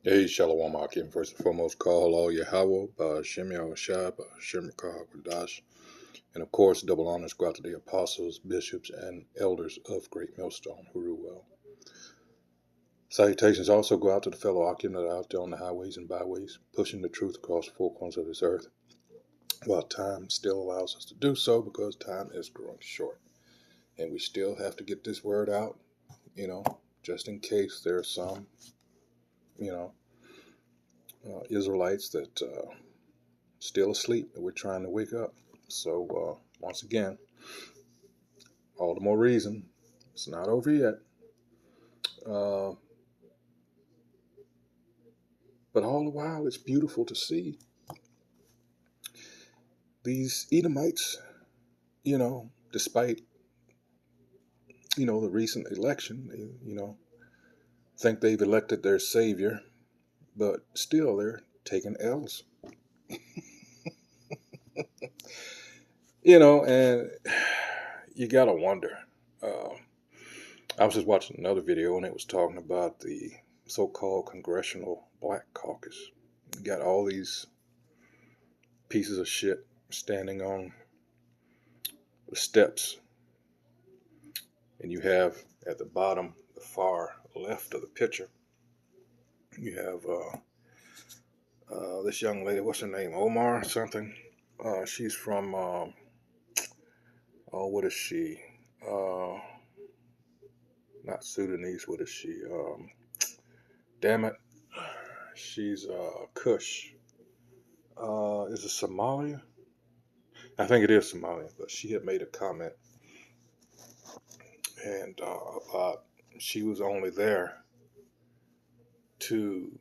Hey, Shalom Akim. First and foremost, call all Yahweh, Ba'ashem Yahushua, Ba'ashem Kahakadash. And of course, double honors go out to the apostles, bishops, and elders of Great Millstone who rule well. Salutations also go out to the fellow Akim that are out there on the highways and byways, pushing the truth across the four corners of this earth, while time still allows us to do so because time is growing short. And we still have to get this word out, just in case there are some, Israelites that still asleep that we're trying to wake up. So once again, all the more reason it's not over yet. But all the while, it's beautiful to see these Edomites, despite, the recent election, they, think they've elected their savior, but still they're taking L's. And you got to wonder. I was just watching another video and it was talking about the so-called Congressional Black Caucus. You got all these pieces of shit standing on the steps. And you have at the bottom, the far left of the picture, you have this young lady, what's her name? Omar something. She's from, what is she? Not Sudanese, what is she? Damn it. She's Kush. Is it Somalia? I think it is Somalia, but she had made a comment and she was only there to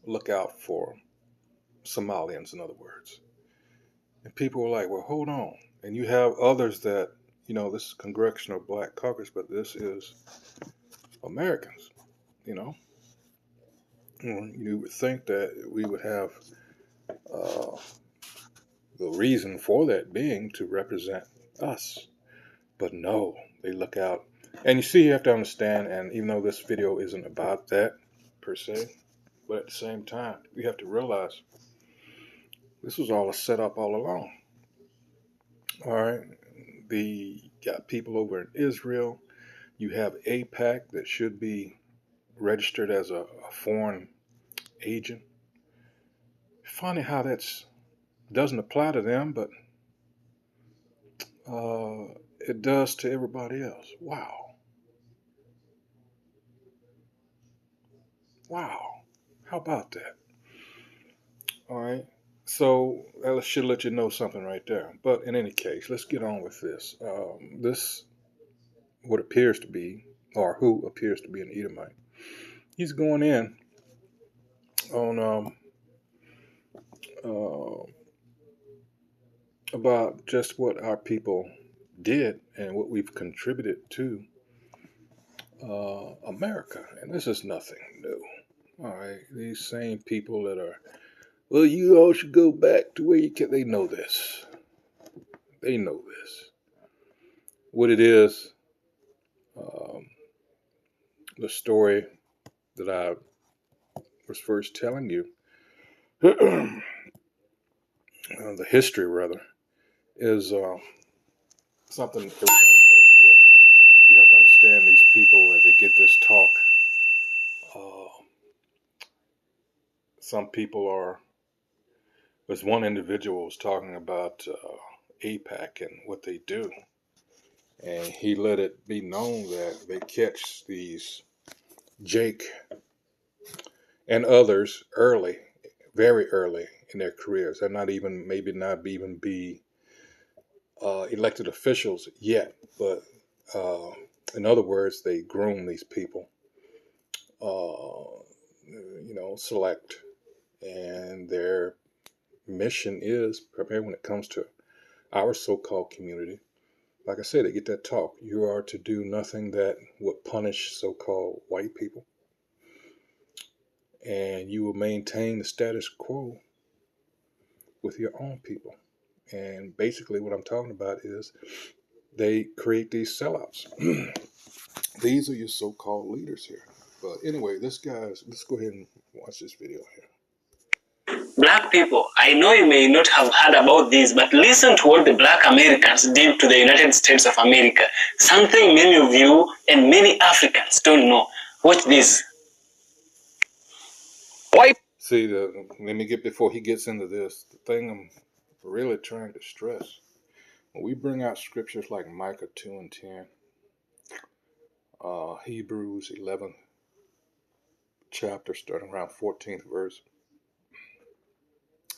look out for Somalians, in other words. And people were like, well, hold on. And you have others that, this is Congressional Black Caucus, but this is Americans, You would think that we would have the reason for that being to represent us. But no, they look out. And you see, you have to understand, and even though this video isn't about that per se, but at the same time, you have to realize this was all a setup all along. All right. Got people over in Israel. You have AIPAC that should be registered as a foreign agent. Funny how that doesn't apply to them, but it does to everybody else. Wow. How about that? All right. So that should let you know something right there. But in any case, let's get on with this. This, what appears to be, or who appears to be an Edomite, he's going in on about just what our people did and what we've contributed to America. And this is nothing new. All right. These same people that are, well, you all should go back to where you can. They know this. They know this. What it is, the story that I was first telling you, the history rather, is something everybody knows. What you have to understand, these people, that they get this talk. Some people are. There's one individual was talking about AIPAC and what they do, and he let it be known that they catch these Jake and others early, very early in their careers. They're not even, maybe not even be elected officials yet, but in other words, they groom these people, select, and their mission is, primarily when it comes to our so-called community, like I said, they get that talk. You are to do nothing that would punish so-called white people, and you will maintain the status quo with your own people. And basically what I'm talking about is they create these sellouts. These are your so-called leaders here. But anyway, this guy's. Let's go ahead and watch this video here. Black people, I know you may not have heard about this, but listen to what the black Americans did to the United States of America. Something many of you and many Africans don't know. Watch this. Why? See, let me get before he gets into this. The thing I'm really trying to stress when we bring out scriptures like Micah 2 and 10, Hebrews 11th chapter, starting around 14th verse,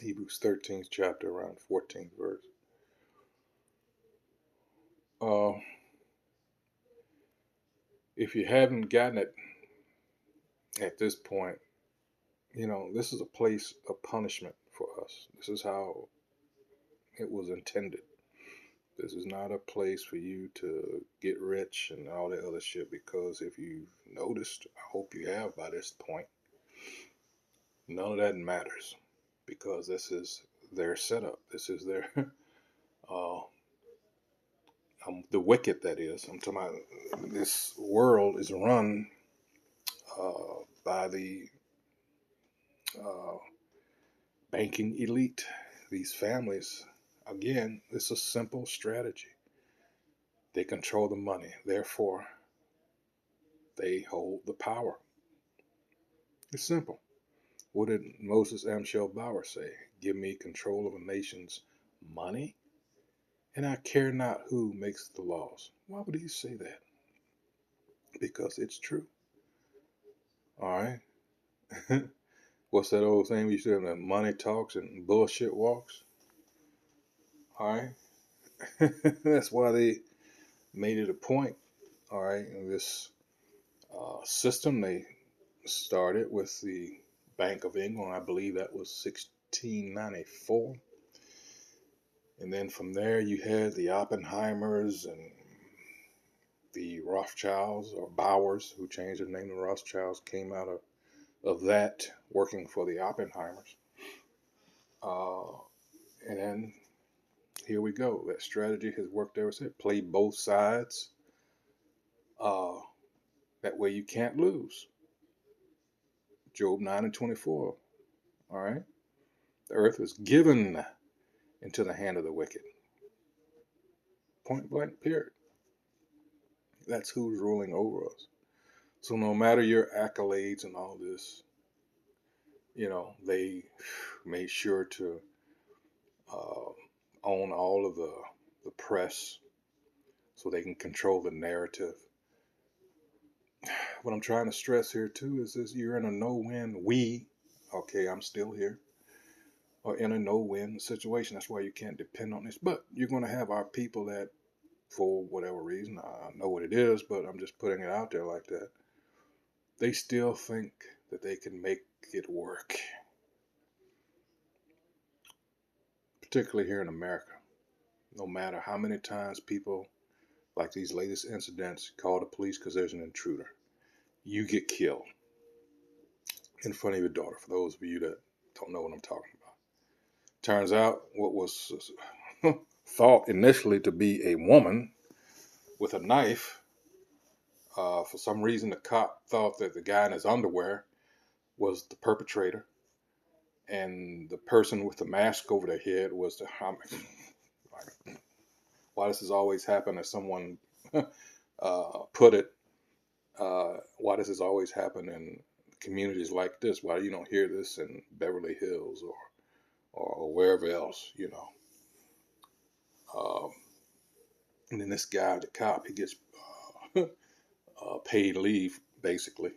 Hebrews 13th chapter, around 14th verse. If you haven't gotten it at this point, this is a place of punishment for us. This is how it was intended. This is not a place for you to get rich and all that other shit, because if you've noticed, I hope you have by this point, none of that matters, because this is their setup. This is their, the wicked, that is. I'm talking about this world is run by the banking elite, these families. Again, it's a simple strategy. They control the money, therefore, they hold the power. It's simple. What did Moses Amschel Bauer say? Give me control of a nation's money, and I care not who makes the laws. Why would he say that? Because it's true. All right. What's that old saying we said, that money talks and bullshit walks? All right. That's why they made it a point. All right. And this system they started with the Bank of England. I believe that was 1694. And then from there you had the Oppenheimers and the Rothschilds, or Bowers, who changed their name to Rothschilds, came out of that, working for the Oppenheimers. And then here we go. That strategy has worked ever since. Play both sides. That way you can't lose. Job 9 and 24. All right. The earth was given into the hand of the wicked. Point blank, period. That's who's ruling over us. So no matter your accolades and all this, they made sure to own all of the press so they can control the narrative. What I'm trying to stress here too is this: you're in a no-win. I'm still here, are in a no-win situation. That's why you can't depend on this. But you're going to have our people that, for whatever reason, I know what it is, but I'm just putting it out there like that, they still think that they can make it work. Particularly here in America. No matter how many times people, like these latest incidents, call the police because there's an intruder, you get killed in front of your daughter, for those of you that don't know what I'm talking about. Turns out what was thought initially to be a woman with a knife, for some reason the cop thought that the guy in his underwear was the perpetrator, and the person with the mask over their head was the homicide. Why does this always happen, as someone put it, why does this always happen in communities like this? Why you don't hear this in Beverly Hills or wherever else, and then this guy, the cop, he gets paid leave, basically.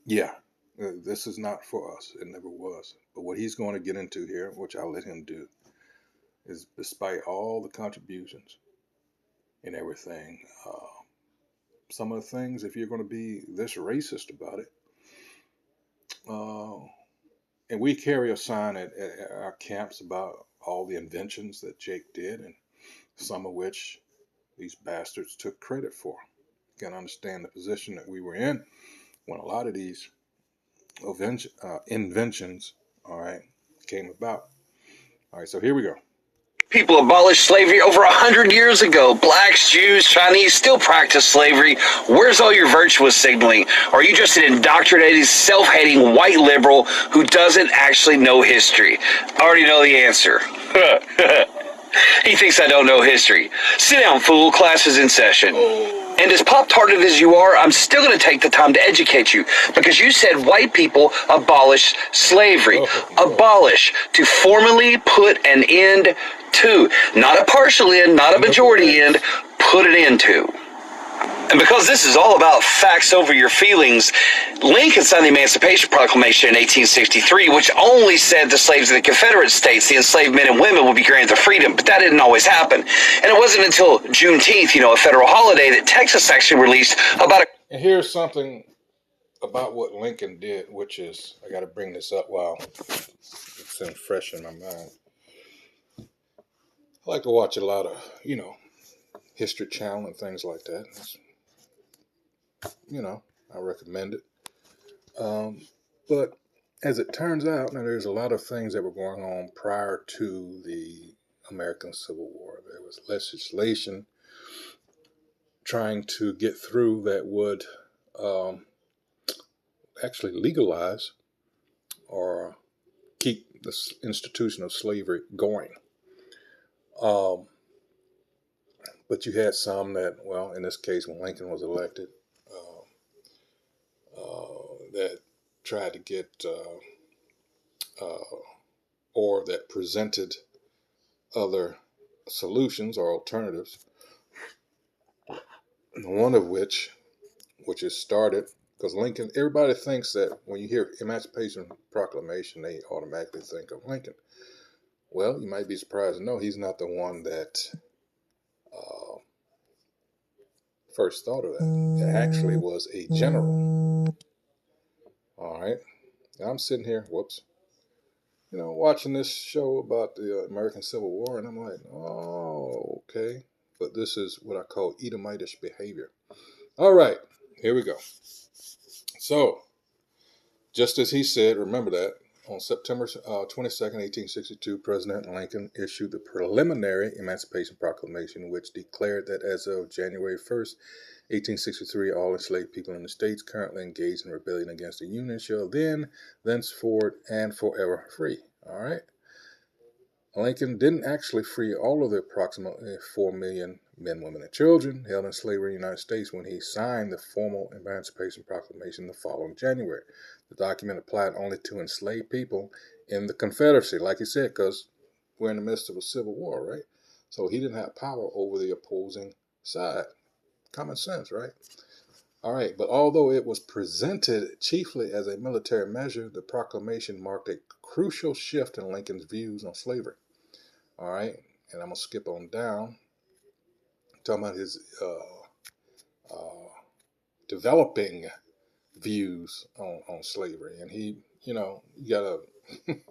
Yeah, this is not for us. It never was. But what he's going to get into here, which I'll let him do, is despite all the contributions and everything, some of the things, if you're going to be this racist about it, and we carry a sign at our camps about all the inventions that Jake did, and some of which these bastards took credit for. You can understand the position that we were in when a lot of these inventions, all right, came about. All right, so here we go. People abolished slavery over 100 years ago. Blacks, Jews, Chinese still practice slavery. Where's all your virtuous signaling? Or are you just an indoctrinated, self-hating white liberal who doesn't actually know history? I already know the answer. He thinks I don't know history. Sit down, fool. Class is in session. And as pop-tarted as you are, I'm still going to take the time to educate you because you said white people abolished slavery. Abolish, to formally put an end to. Not a partial end, not a majority end, put an end to. And because this is all about facts over your feelings, Lincoln signed the Emancipation Proclamation in 1863, which only said the slaves in the Confederate States, the enslaved men and women, would be granted freedom. But that didn't always happen. And it wasn't until Juneteenth, a federal holiday, that Texas actually released about a... And here's something about what Lincoln did, which is, I got to bring this up while it's fresh in my mind. I like to watch a lot of, History Channel and things like that. I recommend it. But as it turns out, now there's a lot of things that were going on prior to the American Civil War. There was legislation trying to get through that would actually legalize or keep the institution of slavery going. But you had some that, well, in this case, when Lincoln was elected, that tried to get or that presented other solutions or alternatives. One of which is started because Lincoln. Everybody thinks that when you hear Emancipation Proclamation, they automatically think of Lincoln. Well, you might be surprised to know he's not the one that first thought of that. It actually was a general. All right. And I'm sitting here, watching this show about the American Civil War, and I'm like, oh, okay. But this is what I call Edomitish behavior. All right, here we go. So, just as he said, remember that, on September 22nd, 1862, President Lincoln issued the preliminary Emancipation Proclamation, which declared that as of January 1st, 1863, all enslaved people in the states currently engaged in rebellion against the Union shall thenceforward, and forever free. All right? Lincoln didn't actually free all of the approximately 4 million men, women, and children held in slavery in the United States when he signed the formal Emancipation Proclamation the following January. The document applied only to enslaved people in the Confederacy, like he said, because we're in the midst of a civil war, right? So he didn't have power over the opposing side. Common sense, right? All right, but although it was presented chiefly as a military measure, the proclamation marked a crucial shift in Lincoln's views on slavery. All right, and I'm going to skip on down, talking about his developing views on slavery. And he, you got to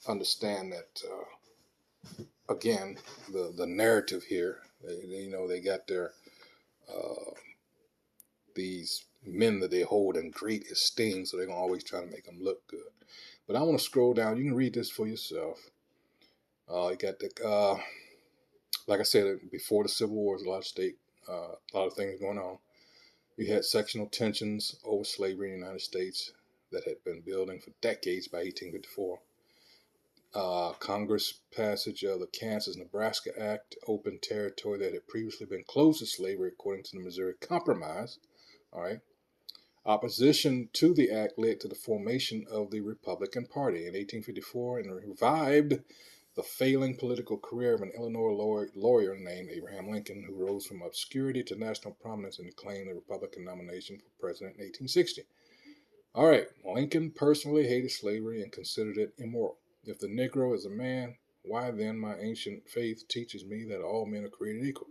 understand that, again, the narrative here, they got their, these men that they hold in great esteem, so they're going to always try to make them look good. But I want to scroll down. You can read this for yourself. You got the, like I said, before the Civil War, a lot of things going on. You had sectional tensions over slavery in the United States that had been building for decades by 1854. Congress passage of the Kansas-Nebraska Act opened territory that had previously been closed to slavery according to the Missouri Compromise. All right. Opposition to the act led to the formation of the Republican Party in 1854 and revived the failing political career of an Illinois lawyer named Abraham Lincoln, who rose from obscurity to national prominence and claimed the Republican nomination for president in 1860. All right, Lincoln personally hated slavery and considered it immoral. If the Negro is a man, why then my ancient faith teaches me that all men are created equal,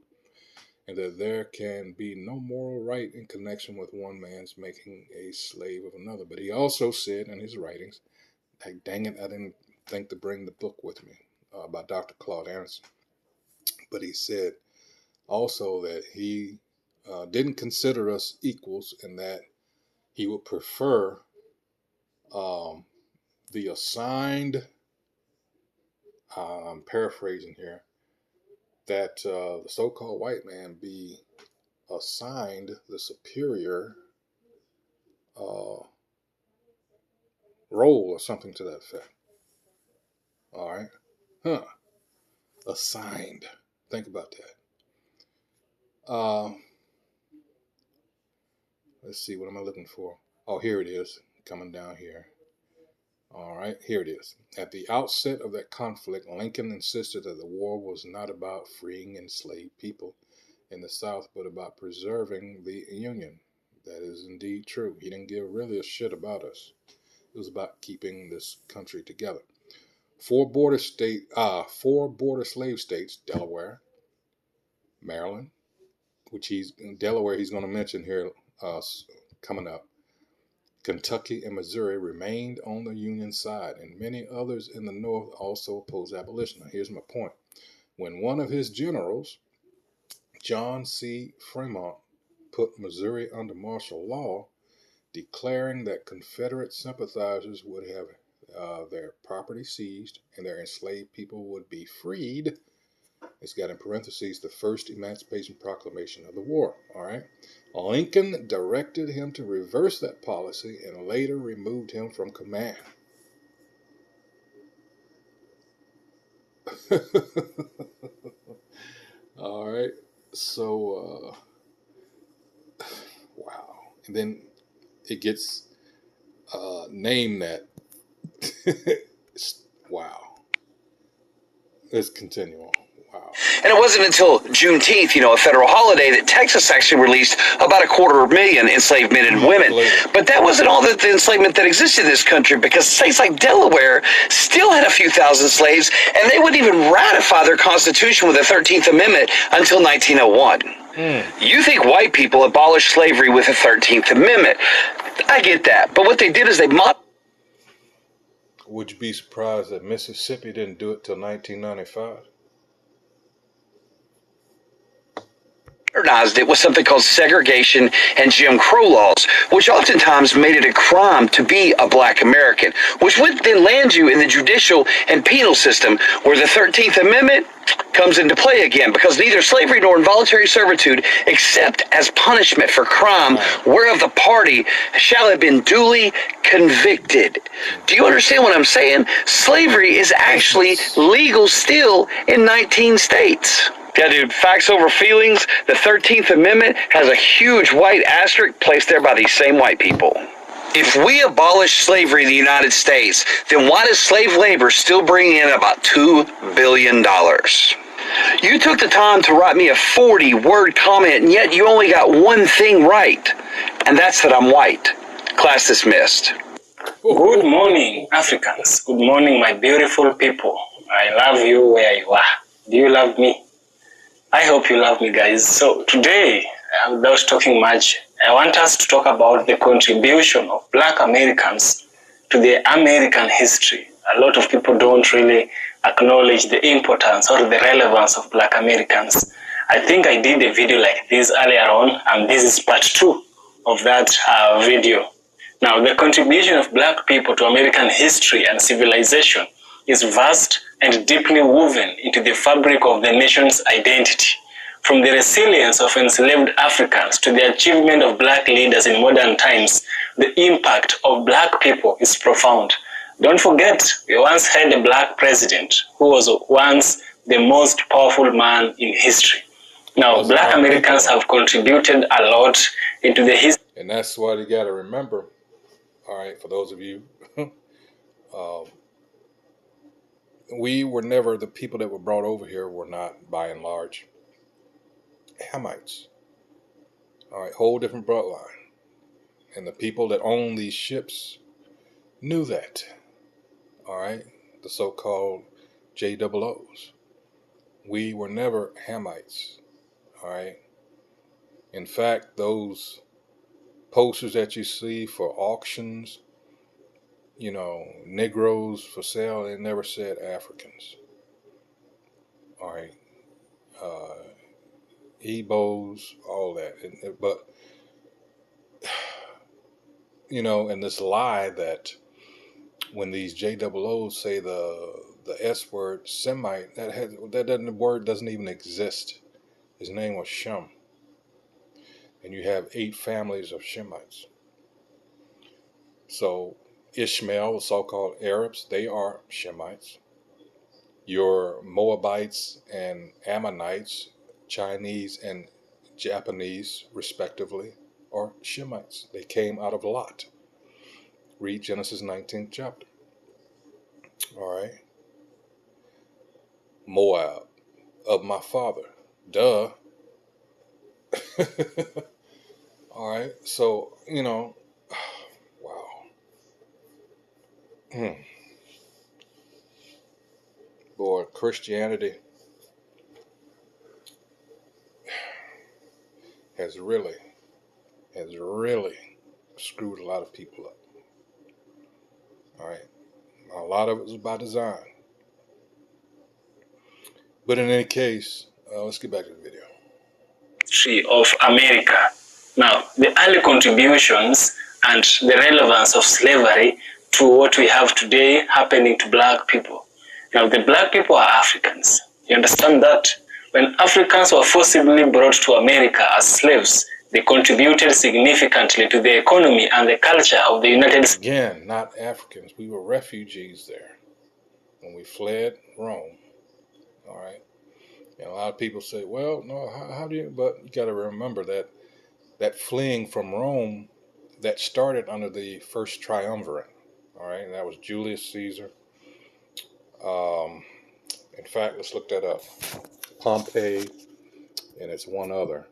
and that there can be no moral right in connection with one man's making a slave of another. But he also said in his writings, like, dang it, I didn't think to bring the book with me, by Dr. Claude Anderson. But he said also that he didn't consider us equals, and that he would prefer the assigned, I'm paraphrasing here, that the so-called white man be assigned the superior uh, role or something to that effect. All right, huh? Assigned. Think about that. Let's see. What am I looking for? Oh, here it is. Coming down here. All right, here it is. At the outset of that conflict, Lincoln insisted that the war was not about freeing enslaved people in the South, but about preserving the Union. That is indeed true. He didn't give really a shit about us. It was about keeping this country together. Four border slave states: Delaware, Maryland, which he's going to mention here coming up. Kentucky and Missouri remained on the Union side, and many others in the North also opposed abolition. Now, here's my point. When one of his generals, John C. Fremont, put Missouri under martial law, declaring that Confederate sympathizers would have their property seized and their enslaved people would be freed, it's got in parentheses the first Emancipation Proclamation of the war. All right. Lincoln directed him to reverse that policy and later removed him from command. All right. So, wow. And then it gets named that. Wow. Let's continue on. Wow. And it wasn't until Juneteenth, a federal holiday, that Texas actually released about 250,000 enslaved men and women. But that wasn't all the enslavement that existed in this country, because states like Delaware still had a few thousand slaves, and they wouldn't even ratify their constitution with the 13th Amendment until 1901. You think white people abolished slavery with the 13th Amendment. I get that. But what they did is they Would you be surprised that Mississippi didn't do it till 1995? modernized it with something called segregation and Jim Crow laws, which oftentimes made it a crime to be a black American, which would then land you in the judicial and penal system, where the 13th Amendment comes into play again, because neither slavery nor involuntary servitude, except as punishment for crime whereof the party shall have been duly convicted. Do you understand what I'm saying? Slavery is actually legal still in 19 states. Yeah, dude, facts over feelings. The 13th Amendment has a huge white asterisk placed there by these same white people. If we abolish slavery in the United States, then why does slave labor still bring in about $2 billion? You took the time to write me a 40-word comment, and yet you only got one thing right, and that's that I'm white. Class dismissed. Good morning, Africans. Good morning, my beautiful people. I love you where you are. Do you love me? I hope you love me, guys. So today, without talking much, I want us to talk about the contribution of Black Americans to the American history. A lot of people don't really acknowledge the importance or the relevance of Black Americans. I think I did a video like this earlier on, and this is part 2 of that video. Now, the contribution of Black people to American history and civilization is vast and deeply woven into the fabric of the nation's identity. From the resilience of enslaved Africans to the achievement of Black leaders in modern times, the impact of Black people is profound. Don't forget, we once had a Black president who was once the most powerful man in history. Now, Black Americans have contributed a lot into the history. And that's what you got to remember. All right, for those of you, we were never, the people that were brought over here were not, by and large, Hamites. All right, whole different bloodline. And the people that owned these ships knew that. All right, the so-called JOOs. We were never Hamites. All right. In fact, those posters that you see for auctions, Negroes for sale, they never said Africans. All right. Igbos, all that. But, and this lie that when these JOOs say the S word, Semite, the word doesn't even exist. His name was Shem. And you have 8 families of Shemites. So Ishmael, the so-called Arabs, they are Shemites. Your Moabites and Ammonites, Chinese and Japanese, respectively, are Shemites. They came out of Lot. Read Genesis 19th chapter. All right. Moab, of my father. Duh. All right. So, wow. Boy, Christianity has really screwed a lot of people up. All right. A lot of it was by design. But in any case, let's get back to the video. Of America. Now, the early contributions and the relevance of slavery to what we have today happening to black people. Now, the black people are Africans. You understand that? When Africans were forcibly brought to America as slaves, they contributed significantly to the economy and the culture of the United States. Again, not Africans. We were refugees there when we fled Rome. All right. And a lot of people say, well, no, how do you? But you got to remember that fleeing from Rome, that started under the first triumvirate. All right. And that was Julius Caesar. In fact, let's look that up. Pompey, and it's one other.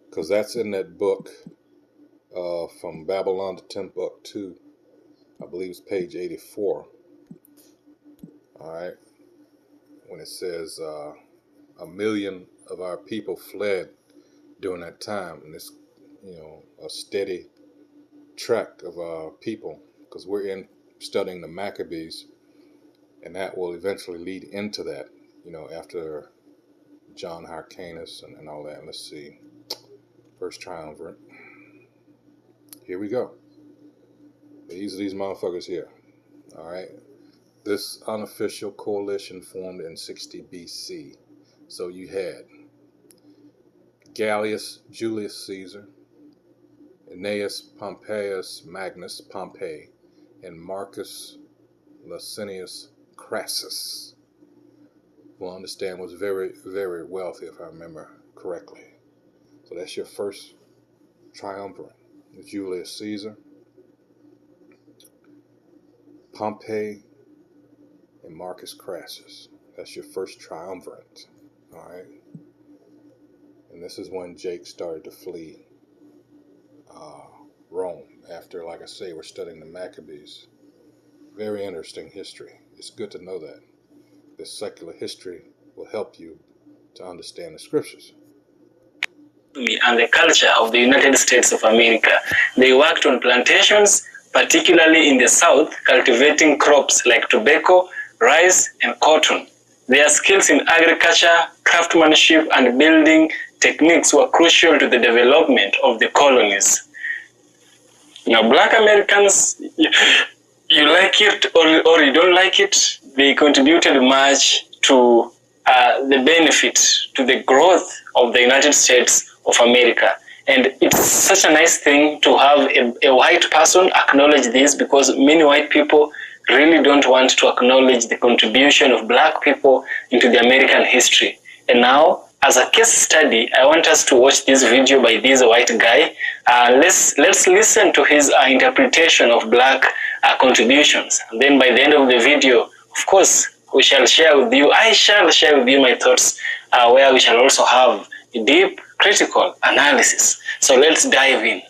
Because that's in that book from Babylon to Timbuktu. I believe it's page 84. All right. When it says 1 million of our people fled during that time. And it's, a steady track of people, because we're studying the Maccabees, and that will eventually lead into that, after John Hyrcanus and all that. Let's see. First triumvirate. Here we go. These motherfuckers here. All right. This unofficial coalition formed in 60 BC. So you had Gaius Julius Caesar, Aeneas Pompeius Magnus Pompey, and Marcus Licinius Crassus, who I understand was very, very wealthy, if I remember correctly. So that's your first triumvirate. Julius Caesar, Pompey, and Marcus Crassus. That's your first triumvirate. All right. And this is when Jake started to flee Rome after, like I say, we're studying the Maccabees. Very interesting history. It's good to know that. This secular history will help you to understand the scriptures. And the culture of the United States of America. They worked on plantations, particularly in the South, cultivating crops like tobacco, rice, and cotton. Their skills in agriculture, craftsmanship, and building techniques were crucial to the development of the colonies. Now, black Americans, you like it or you don't like it, they contributed much to the benefit, to the growth of the United States of America. And it's such a nice thing to have a white person acknowledge this, because many white people really don't want to acknowledge the contribution of black people into the American history. And now, as a case study, I want us to watch this video by this white guy. Let's listen to his interpretation of black contributions. And then by the end of the video, of course, I shall share with you my thoughts, where we shall also have a deep critical analysis. So let's dive in.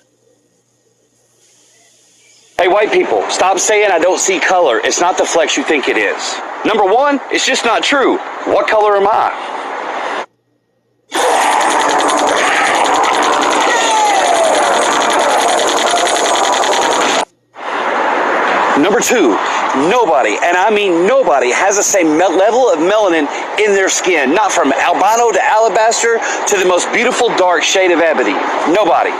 Hey, white people, stop saying I don't see color. It's not the flex you think it is. Number one, it's just not true. What color am I? Number two, nobody, and I mean nobody, has the same level of melanin in their skin. Not from albino to alabaster to the most beautiful dark shade of ebony. Nobody.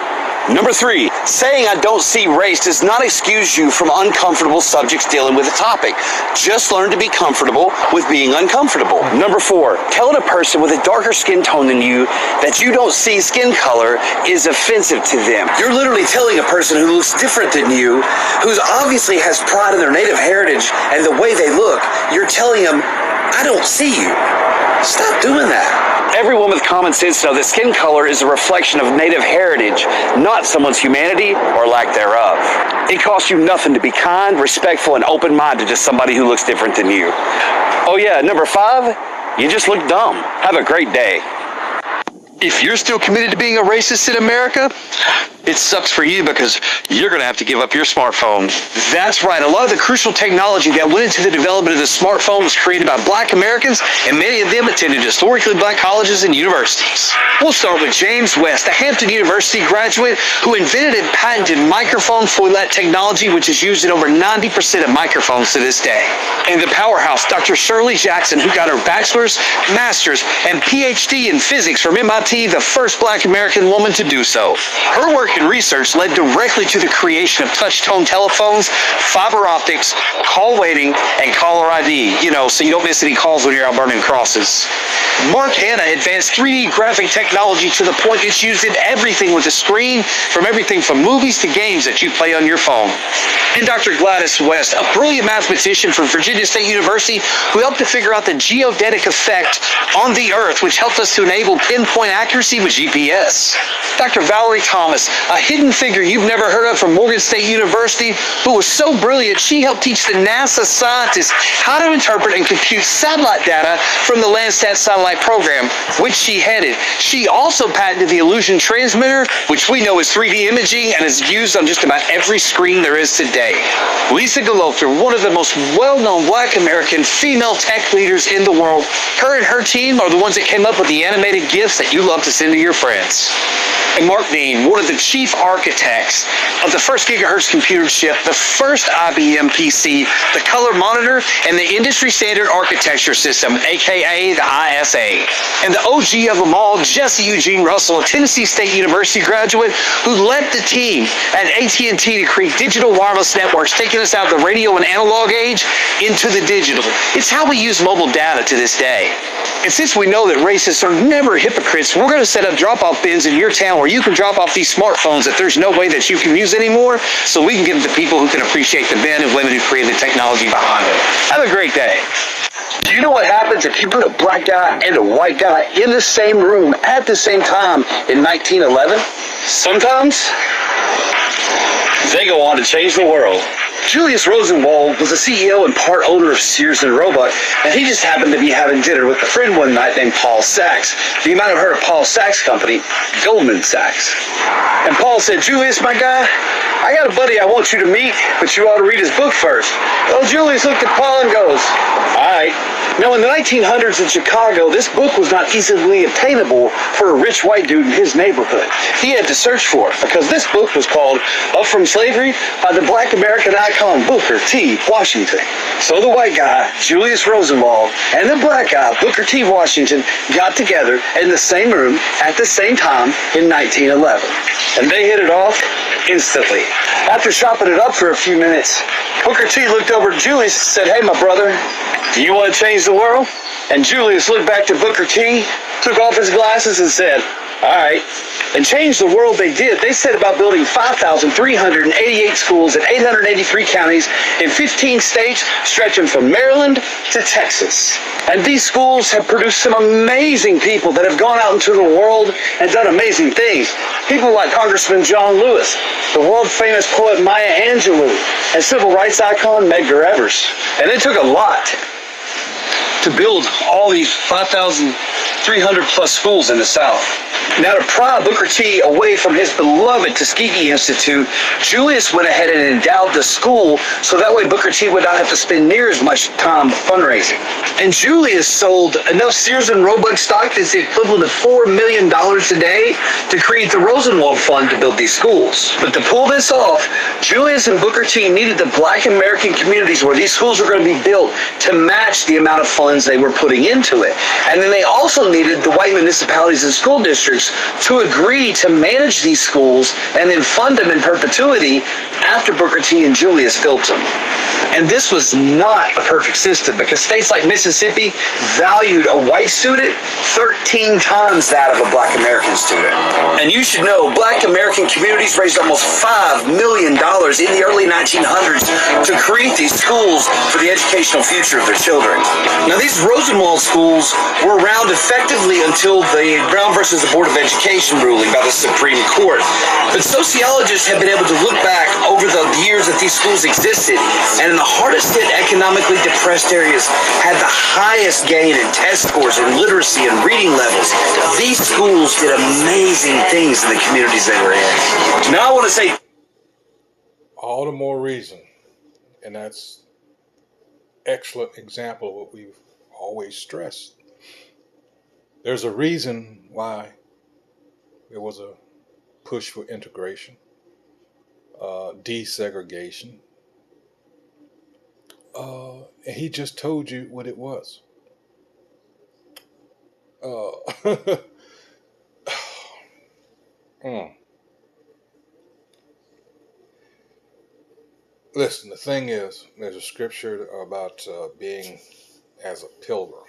Number 3, saying I don't see race does not excuse you from uncomfortable subjects dealing with a topic. Just learn to be comfortable with being uncomfortable. Number 4, telling a person with a darker skin tone than you that you don't see skin color is offensive to them. You're literally telling a person who looks different than you, who obviously has pride in their native heritage and the way they look, you're telling them, I don't see you. Stop doing that. Everyone with common sense knows that skin color is a reflection of native heritage, not someone's humanity or lack thereof. It costs you nothing to be kind, respectful, and open-minded to somebody who looks different than you. Oh yeah, number 5, you just look dumb. Have a great day. If you're still committed to being a racist in America, it sucks for you because you're going to have to give up your smartphone. That's right. A lot of the crucial technology that went into the development of the smartphone was created by Black Americans, and many of them attended historically Black colleges and universities. We'll start with James West, a Hampton University graduate who invented and patented microphone foilet technology, which is used in over 90% of microphones to this day. And the powerhouse, Dr. Shirley Jackson, who got her bachelor's, master's, and PhD in physics from MIT, the first Black American woman to do so. Her work and research led directly to the creation of touch-tone telephones, fiber optics, call waiting, and caller ID, so you don't miss any calls when you're out burning crosses. Mark Hanna advanced 3D graphic technology to the point it's used in everything with a screen, from everything from movies to games that you play on your phone. And Dr. Gladys West, a brilliant mathematician from Virginia State University who helped to figure out the geodetic effect on the Earth, which helped us to enable pinpoint accuracy with GPS. Dr. Valerie Thomas, a hidden figure you've never heard of from Morgan State University, who was so brilliant she helped teach the NASA scientists how to interpret and compute satellite data from the Landsat satellite program, which she headed. She also patented the illusion transmitter, which we know is 3D imaging and is used on just about every screen there is today. Lisa Galother, one of the most well-known Black American female tech leaders in the world, her and her team are the ones that came up with the animated GIFs that you love to send to your friends. And Mark Dean, one of the chief architects of the first gigahertz computer chip, the first IBM PC, the color monitor, and the industry standard architecture system, aka the ISA. And the OG of them all, Jesse Eugene Russell, a Tennessee State University graduate who led the team at AT&T to create digital wireless networks, taking us out of the radio and analog age into the digital. It's how we use mobile data to this day. And since we know that racists are never hypocrites, we're going to set up drop-off bins in your town where you can drop off these smartphones that there's no way that you can use anymore, so we can give them to people who can appreciate the men and women who created the technology behind it. Have a great day. Do you know what happens if you put a black guy and a white guy in the same room at the same time in 1911? Sometimes they go on to change the world. Julius Rosenwald was the CEO and part owner of Sears and Roebuck, and he just happened to be having dinner with a friend one night named Paul Sachs. You might have heard of Paul Sachs' company, Goldman Sachs. And Paul said, Julius, my guy, I got a buddy I want you to meet, but you ought to read his book first. Well, Julius looked at Paul and goes, all right. Now, in the 1900s in Chicago, this book was not easily obtainable for a rich white dude in his neighborhood. He had to search for it because this book was called Up From Slavery by the Black American icon Booker T. Washington. So the white guy, Julius Rosenwald, and the black guy, Booker T. Washington, got together in the same room at the same time in 1911. And they hit it off instantly. After chopping it up for a few minutes, Booker T. looked over at Julius and said, hey, my brother, do you want to change the world? And Julius looked back to Booker T., took off his glasses and said, all right. And change the world they did. They set about building 5,388 schools in 883 counties in 15 states, stretching from Maryland to Texas. And these schools have produced some amazing people that have gone out into the world and done amazing things. People like Congressman John Lewis, the world-famous poet Maya Angelou, and civil rights icon Medgar Evers. And it took a lot to build all these 5,300 plus schools in the South. Now, to pry Booker T away from his beloved Tuskegee Institute, Julius went ahead and endowed the school so that way Booker T would not have to spend near as much time fundraising. And Julius sold enough Sears and Roebuck stock that's the equivalent of $4 million a day to create the Rosenwald Fund to build these schools. But to pull this off, Julius and Booker T needed the Black American communities where these schools were going to be built to match the amount of funds they were putting into it. And then they also also needed the white municipalities and school districts to agree to manage these schools and then fund them in perpetuity after Booker T and Julius built them. And this was not a perfect system because states like Mississippi valued a white student 13 times that of a black American student. And you should know, black American communities raised almost $5 million in the early 1900s to create these schools for the educational future of their children. Now, these Rosenwald schools were around effectively until the Brown versus the Board of Education ruling by the Supreme Court. But sociologists have been able to look back over the years that these schools existed, and in the hardest hit economically depressed areas had the highest gain in test scores and literacy and reading levels. These schools did amazing things in the communities they were in. Now I want to say all the more reason, and that's excellent example of what we've always stressed. There's a reason why there was a push for integration, desegregation. And he just told you what it was. Mm. Listen, the thing is, there's a scripture about being as a pilgrim.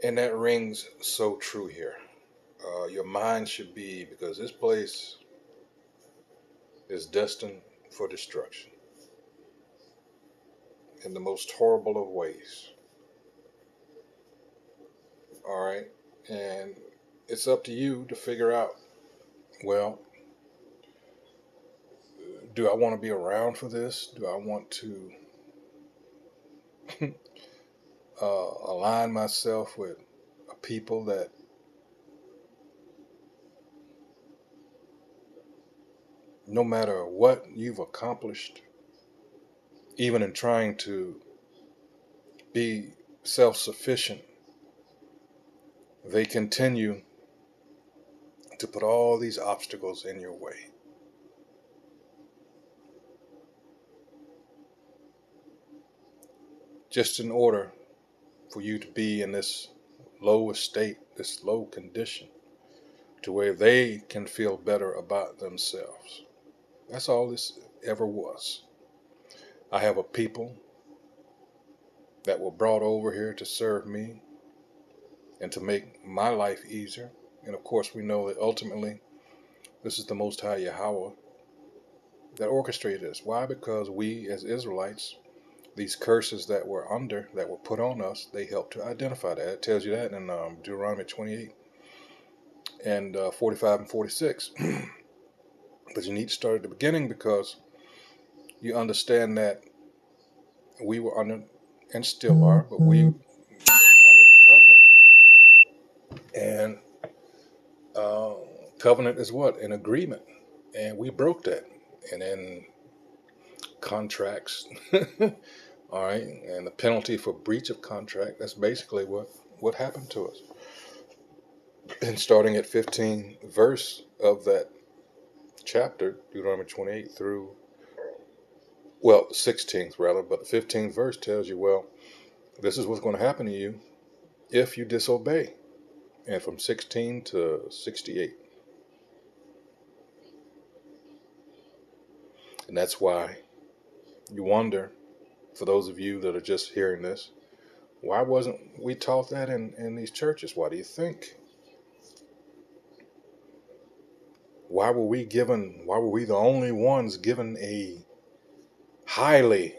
And that rings so true here. Your mind should be, because this place is destined for destruction in the most horrible of ways. All right? And it's up to you to figure out, well, do I want to be around for this? Do I want to align myself with a people that no matter what you've accomplished, even in trying to be self-sufficient, they continue to put all these obstacles in your way? Just in order for you to be in this low estate, this low condition, to where they can feel better about themselves. That's all this ever was. I have a people that were brought over here to serve me and to make my life easier. And of course, we know that ultimately this is the Most High Yahweh that orchestrated this. Why? Because we as Israelites, these curses that were put on us, they help to identify that. It tells you that in Deuteronomy 28 and 45 and 46. But you need to start at the beginning, because you understand that we were under, and still are, but we under the covenant. And covenant is what? An agreement. And we broke that. And then contracts. All right, and the penalty for breach of contract, that's basically what happened to us. And starting at 15th verse of that chapter, Deuteronomy 28 through, well, 16th rather, but the 15th verse tells you, well, this is what's going to happen to you if you disobey. And from 16 to 68. And that's why you wonder, for those of you that are just hearing this, why wasn't we taught that in these churches? Why do you think? Why were we the only ones given a highly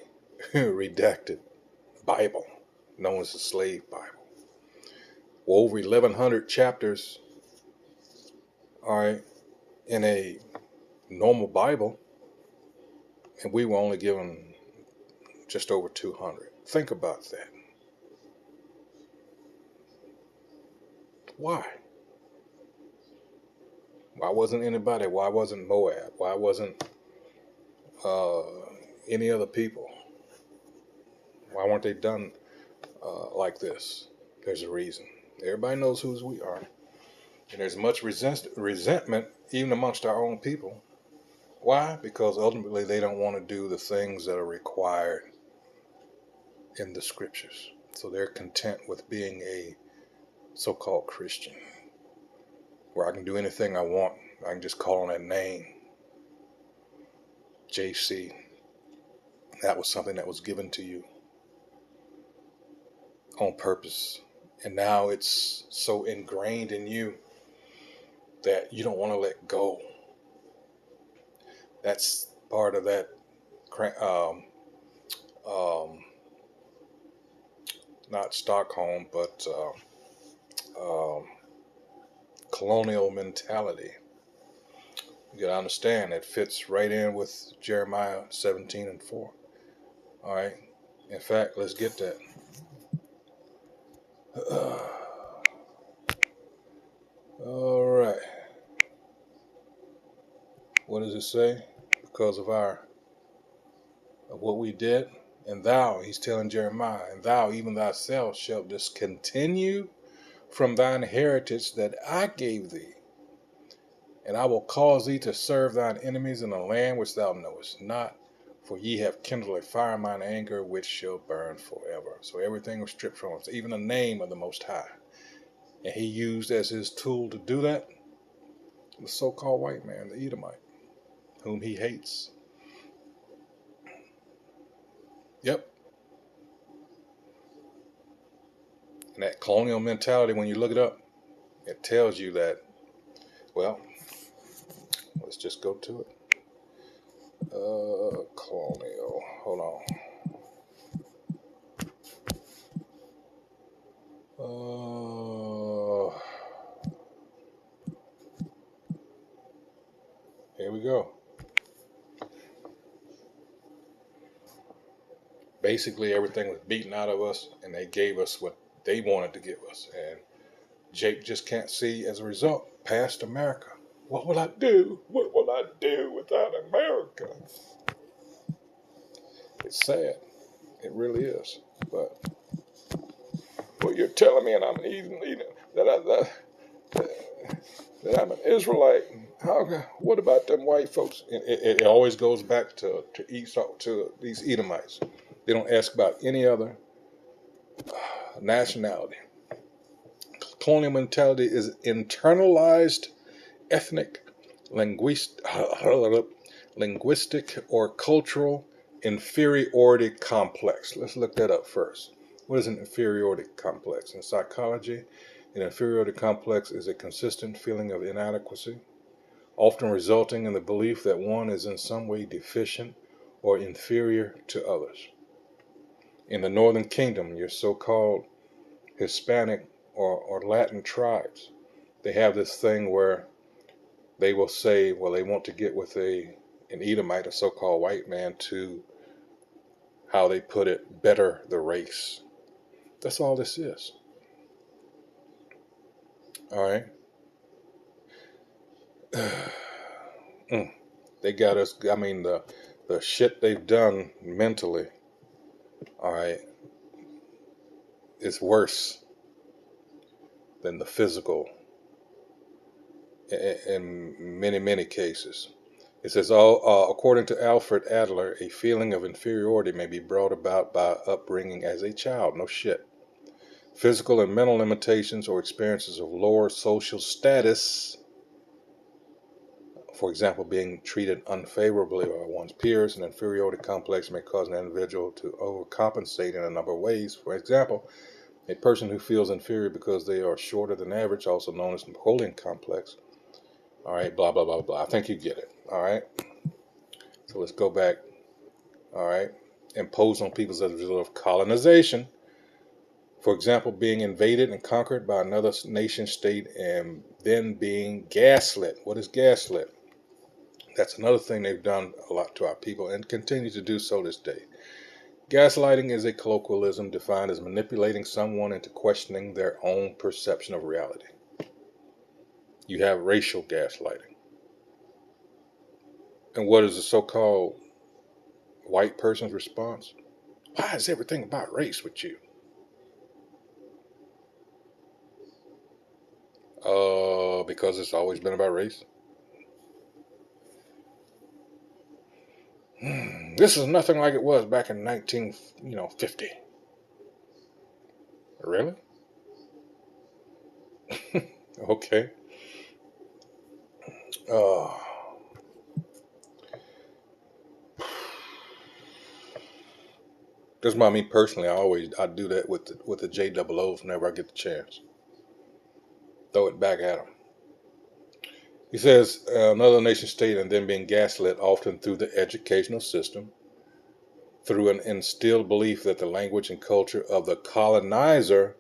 redacted Bible, known as the Slave Bible? Well, over 1,100 chapters, all right, in a normal Bible, and we were only given just over 200. Think about that. Why? Why wasn't anybody? Why wasn't Moab? Why wasn't any other people? Why weren't they done like this? There's a reason. Everybody knows whose we are. And there's much resentment even amongst our own people. Why? Because ultimately they don't want to do the things that are required in the scriptures. So they're content with being a so-called Christian, where I can do anything I want. I can just call on that name, JC. That was something that was given to you on purpose. And now it's so ingrained in you that you don't want to let go. That's part of that not Stockholm, but colonial mentality. You gotta understand it fits right in with Jeremiah 17:4. All right. In fact, let's get that. All right. What does it say? Because of what we did, and thou, he's telling Jeremiah, and thou even thyself shalt discontinue from thine heritage that I gave thee, and I will cause thee to serve thine enemies in a land which thou knowest not, for ye have kindled a fire in mine anger which shall burn forever. So everything was stripped from us, even the name of the Most High. And he used as his tool to do that the so-called white man, the Edomite, whom he hates. Yep. And that colonial mentality, when you look it up, it tells you that, well, let's just go to it. Colonial. Hold on. Here we go. Basically, everything was beaten out of us, and they gave us what they wanted to give us. And Jake just can't see, as a result, past America. What will I do? What will I do without America? It's sad. It really is. But, well, you're telling me, and I'm that I'm an Israelite. What about them white folks? It always goes back to Esau, to these Edomites. They don't ask about any other nationality. Colonial mentality is internalized ethnic, linguistic, or cultural inferiority complex. Let's look that up first. What is an inferiority complex? In psychology, an inferiority complex is a consistent feeling of inadequacy, often resulting in the belief that one is in some way deficient or inferior to others. In the Northern Kingdom, your so-called Hispanic or Latin tribes, they have this thing where they will say, well, they want to get with an Edomite, a so-called white man, to, how they put it, better the race. That's all this is. All right. They got us, I mean, the shit they've done mentally, all right, is worse than the physical in many, many cases. It says, according to Alfred Adler, a feeling of inferiority may be brought about by upbringing as a child. No shit. Physical and mental limitations or experiences of lower social status, for example, being treated unfavorably by one's peers, an inferiority complex may cause an individual to overcompensate in a number of ways. For example, a person who feels inferior because they are shorter than average, also known as Napoleon complex. All right, blah, blah, blah, blah. I think you get it. All right. So let's go back. All right. Imposed on people as a result of colonization. For example, being invaded and conquered by another nation state and then being gaslit. What is gaslit? That's another thing they've done a lot to our people and continue to do so this day. Gaslighting is a colloquialism defined as manipulating someone into questioning their own perception of reality. You have racial gaslighting. And what is the so-called white person's response? Why is everything about race with you? Because it's always been about race. This is nothing like it was back in 1950. Really? Okay. Just by me personally, I do that with the JOOs whenever I get the chance. Throw it back at them. He says another nation state and then being gaslit often through the educational system, through an instilled belief that the language and culture of the colonizer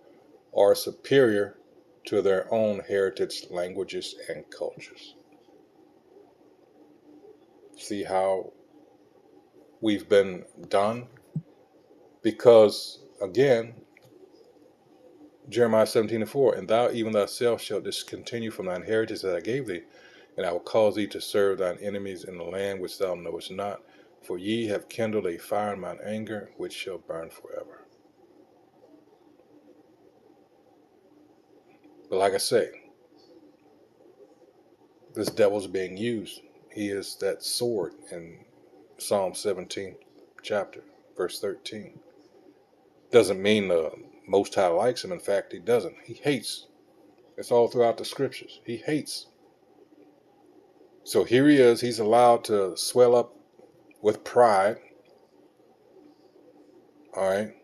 are superior to their own heritage languages and cultures. See how we've been done? Because, again, Jeremiah 17:4, and thou even thyself shalt discontinue from thine heritage that I gave thee, and I will cause thee to serve thine enemies in the land which thou knowest not, for ye have kindled a fire in mine anger, which shall burn forever. But like I say, this devil's being used. He is that sword in Psalm 17 chapter, verse 13. Doesn't mean the Most High likes him. In fact, he doesn't. He hates. It's all throughout the scriptures. He hates. So here he is. He's allowed to swell up with pride. All right.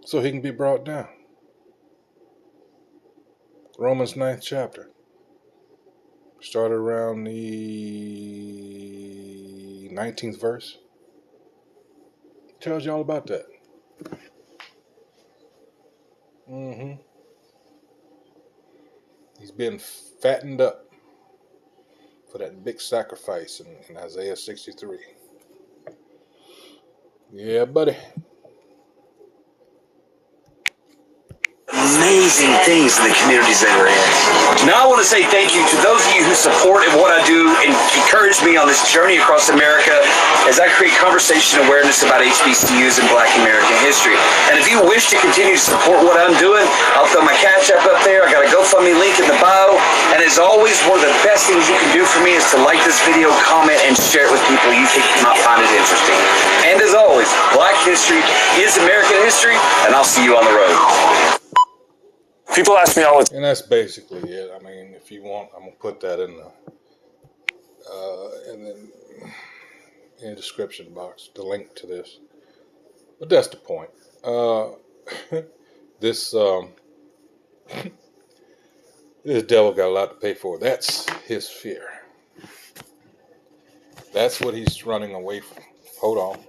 So he can be brought down. Romans 9th chapter. Started around the 19th verse. Tells you all about that. He's been fattened up for that big sacrifice in Isaiah 63. Yeah, buddy. Amazing things in the communities that we're in. Now I want to say thank you to those of you who support what I do and encourage me on this journey across America as I create conversation awareness about HBCUs and Black American history. And if you wish to continue to support what I'm doing, I'll throw my Cash App up there. I got a GoFundMe link in the bio. And as always, one of the best things you can do for me is to like this video, comment, and share it with people you think might find it interesting. And as always, Black history is American history, and I'll see you on the road. People ask me all the time. And that's basically it. I mean, if you want, I'm going to put that in the description box, the link to this. But that's the point. This this devil got a lot to pay for. That's his fear. That's what he's running away from. Hold on.